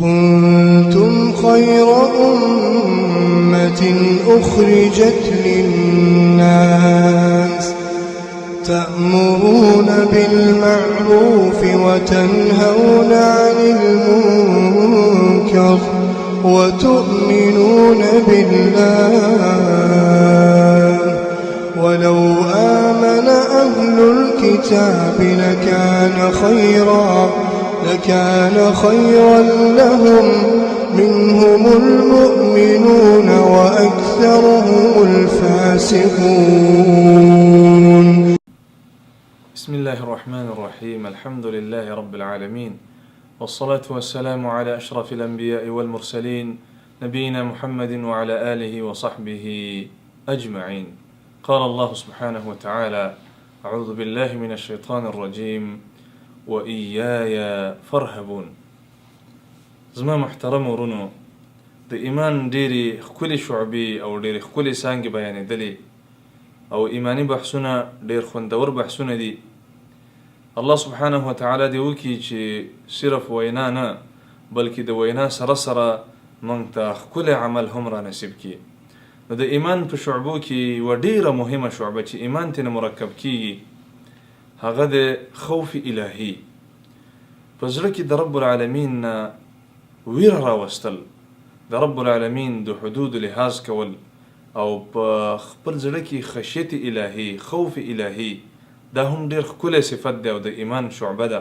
كنتم خير أمة أخرجت للناس تأمرون بالمعروف وتنهون عن المنكر وتؤمنون بالله ولو آمن أهل الكتاب لكان خيرا لهم منهم المؤمنون وأكثرهم الفاسقون. بسم الله الرحمن الرحيم. الحمد لله رب العالمين، والصلاة والسلام على أشرف الأنبياء والمرسلين نبينا محمد وعلى آله وصحبه أجمعين. قال الله سبحانه وتعالى: أعوذ بالله من الشيطان الرجيم وإياي فارهبون. زما محترم ورونو، د ایمان ډیری ښکلي شعبې او ډیری ښکلي څانګې بیانېدلې او ایمانی بحثونه ډیر خوندور بحثونه دي. الله سبحانه وتعالی دی وکي چې صرف وینا نه بلکې د وینا سره سره موږ ته ښکلی عمل هم را نصیب کړي. نو د ایمان په شعبو کې یوه ډیره مهمه شعبه چې ایمان ترې مرکب کیږي هغه د خوف الهي. په زړه کې د رب العالمین نه ویره راوستل، د رب العالمین د حدود لحاظ کول او په خپل زړه کې خشیت الهي، خوف الهي، دا هم ډیر ښکلی صفت دی او د ایمان شعبه ده.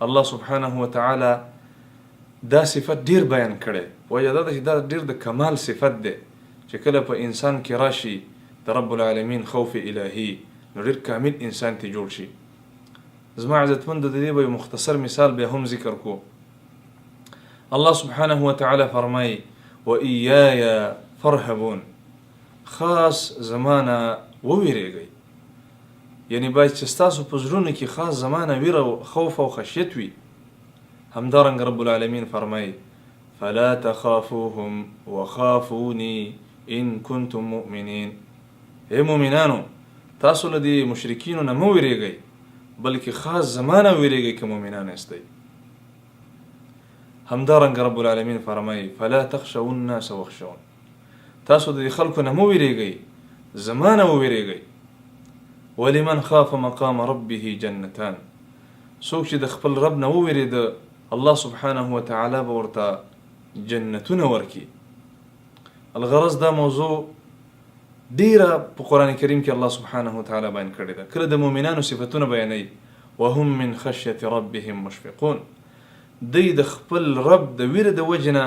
الله سبحانه وتعالی دا صفت ډیر بیان کړی، وجه دا ده چې دا ډیر د کمال صفت دی چې کله په انسان کې راشي د رب العالمین خوف الهي نو ډیر کامل انسان ته جوړ شي. زما عزتمندو د دې به یو مختصر مثال بیا هم ذکر کو. الله سبحانه وتعالی فرمایي: وإیاي فارهبون، خاص زمانه وویریږئ. یعنی باید چې ستاسو په زړونو کې خاص زمانه ویره او خوف او خشیت وي. همدارنګه رب العالمین فرمایي: فلا تخافوهم وخافوني ان کنتم مؤمنین. ای مؤمنانو، تاسو له دې مشرکینو نه مه ویریږئ بلکې خاص زمانه ویریږئ که مؤمنان یاستئ. همدارنګه رب العالمین فرمایي: فلا تخشوا الناس واخشون. تاسو د خلکو نه مه ویریږئ، زمانه وویریږئ. ولمن خاف مقام ربه جنتان. څوک چې د خپل رب نه وویریده الله سبحانه وتعالی به ورته جنتونه ورکي. الغرض دا موضوع ډیره په قرآن کریم کې الله سبحانه وتعالی بیان کړې ده. کله د مؤمنانو صفتونه بیانوي: وهم من خشیة ربهم مشفقون. دوی د خپل رب د ویره د وجې نه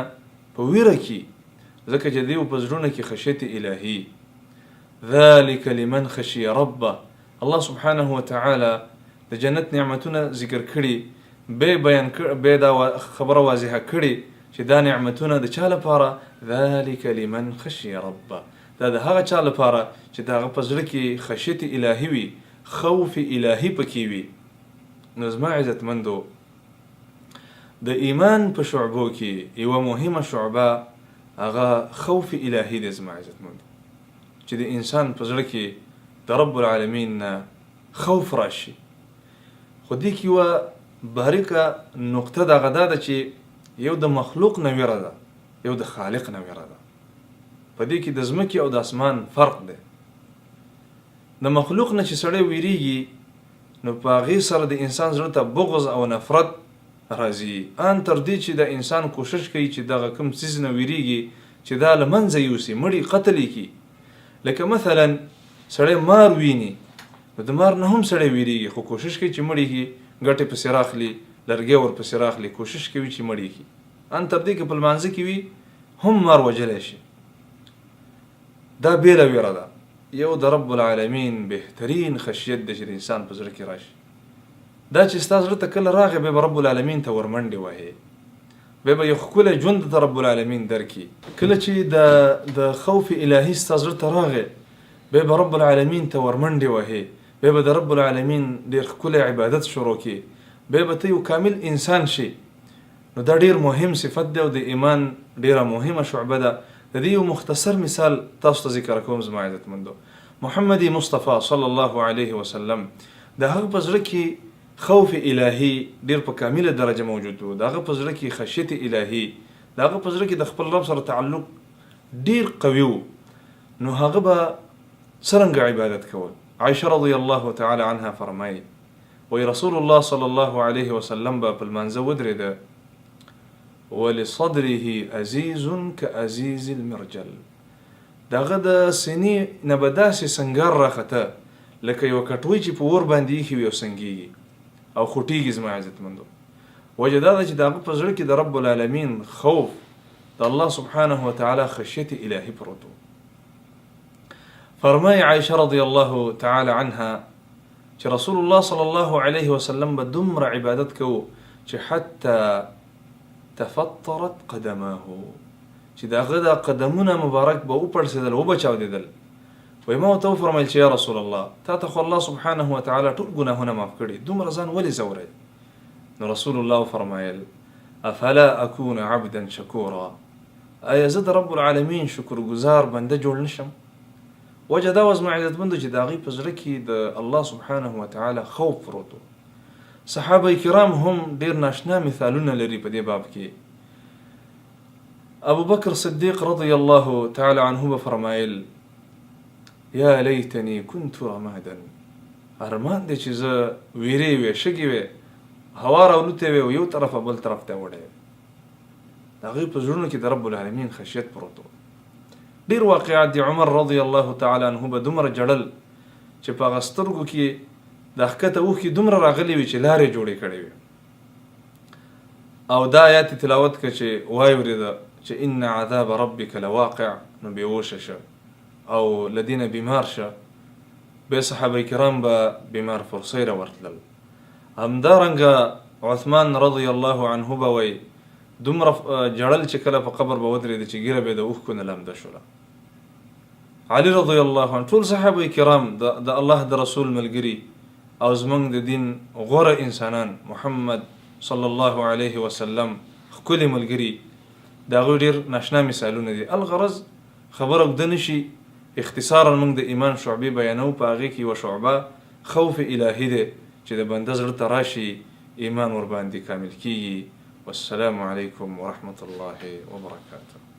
په ویره کې، ځکه چې دوی په زړونو کې خشیت الهي. ذلك لمن خشي ربه. الله سبحانه وتعالی د جنت نعمتونه ذکر کړي، به دا خبره واضحه کړي چې دا نعمتونه د چا لپاره؟ ذلك لمن خشي ربه. دا د هغه چا لپاره چې د هغه په زړه کې خشیت الهي وي، خوف الهي پکې وي. نو زما عزتمندو، د ایمان په شعبو کې یوه مهمه شعبه هغه خوف الهي دی. زما عزتمندو، چې د انسان په زړه کې د رب العالمین نه خوف راشي. خو دې کې یوه باریکه نقطه دغه دا ده چې یو د مخلوق نه ویره ده، یو د خالق نه ویره ده. په دې کې د ځمکې او د اسمان فرق دی. د مخلوق نه چې سړی ویریږي نو په هغې سره د انسان زړه ته بغض او نفرت راځي، ان تر دې چې د انسان کوشش کوي چې دغه کوم څیز نه ویریږي چې دا له منځه یوسي، مړي قتل یې کړي. لکه مثلا سړی مار ویني نو د مار نه هم سړی ویریږي، خو کوشش کوي چې مړي کړي، ګټې پسې راخلي، لرګی ورپسې راخلي، کوشش کوي چې مړي کړي. ان تر دې که په لمانځه کې وي هم مار وجلی شي. دا بیله ویره ده. یو د رب العالمین بهترین خشیت دی چې د انسان په زړه کې راشي. دا چې ستا زړه ته کله راغی بیا به رب العالمین ته ورمنډې وهې، بیا به یو ښکلی ژوند ته رب العالمین درکړي. کله چې د خوف الهي ستا زړه ته راغی بیا به رب العالمین ته ورمنډې وهې، بیا به د رب العالمین ډېر ښکلی عبادت شروع کړي، بیا به ته یو کامل انسان شي. نو دا ډېر مهم صفت دی او د ایمان ډېره مهمه شعبه ده. د دې یو مختصر مثال تاسو ته ذکر کوم. زما عزتمندو، محمد مصطفی صلی الله علیه وسلم د هغه په زړه کې خوف الهي ډیر په کامله درجه موجود و. داغه په زړه کې خشیت الهي، داغه په زړه کې د خپل رب سره تعلق ډیر قوي و. نو هغه به څرنګه عبادت کول؟ عائشه رضی الله تعالی عنها فرمایي وی رسول الله صلی الله علیه وسلم به په لمانځه ودرېده ولصدره عزیز کعزیز المرجل، داغه د سینې نه به داسې سنګار راخته لکه یوه کټوۍ چې په اور باندې ایښي وي او سنګېږي او خوټېږي. زما عزتمندو، وجه دا ده چې د هغه په زړه کې د رب العالمین خوف، د الله سبحانه وتعالی خشیت الهي پروت و. فرمایي عایشه رضی الله تعالی عنها چې رسول الله صلی الله علیه وسلم به دومره عبادت کوو چې حتی تفطرت قدماه، چې د هغه د قدمونه مبارک به وپړسېدل، وبچاودېدل. وایي ما ورته وفرمیل چې یا رسول الله، تا ته خو الله سبحانه وتعالی ټول ګناهونه معاف کړي، دومره ځان ولې ځوری؟ نو رسول الله وفرمایل افلا اکون عبدا شکورا، آیا زه د رب العالمین شکرګزار بنده جوړ نشم؟ وجه دا وه زما عزتمندو چې د هغوی په زړه کې د الله سبحانه وتعالی خوف پروت و. صحابه کرام هم ډیر ناشنا مثالونه لري په دې باب کې. ابو بکر صدیق رضی الله تعالی عنه به فرمایل یا لیتنی کنت رمادا، ارمان دی چې زه ویرې وې، شګې وې، هوا راولوتې وې او یو طرفه بل طرف ته وړی. د هغوی په زړونو کې د رب العالمین خشیت پروت و. ډیر واقعات دي. عمر رضی الله تعالی عنه به دومره جړل چې په هغه سترګو کې د ښکته اوښکې دومره راغلي وي چې لارې جوړې کړې وي. او دا آیات تلاوت که چې وایي ورېده چې ان عذاب ربک لواقع، نو بېهوشه شه او لدینه بیمار شه. بیا صحابه کرام به بیمار فرسۍ راورتلل. همدارنګه عثمان رضی الله عنه به وایي دومره جړل چې کله په قبر به ودرېده چې ږیره به د اوښکو نه لمده شوله. علي رضی الله عنه، ټول صحابه کرام د الله د رسول ملګري او زمونږ د دین غوره انسانان، محمد صلی الله علیه وسلم ښکلي ملګري، د هغوی ډېر ناشنا مثالونه دي. الغرض خبره اوږده نه شي، اختصارا موږ د ایمان شعبې بیانو. په هغې کې یوه شعبه خوف الهي دی چې د بنده زړه ته راشي ایمان ورباندې کامل کیږي. والسلام علیکم ورحمة الله وبرکاته.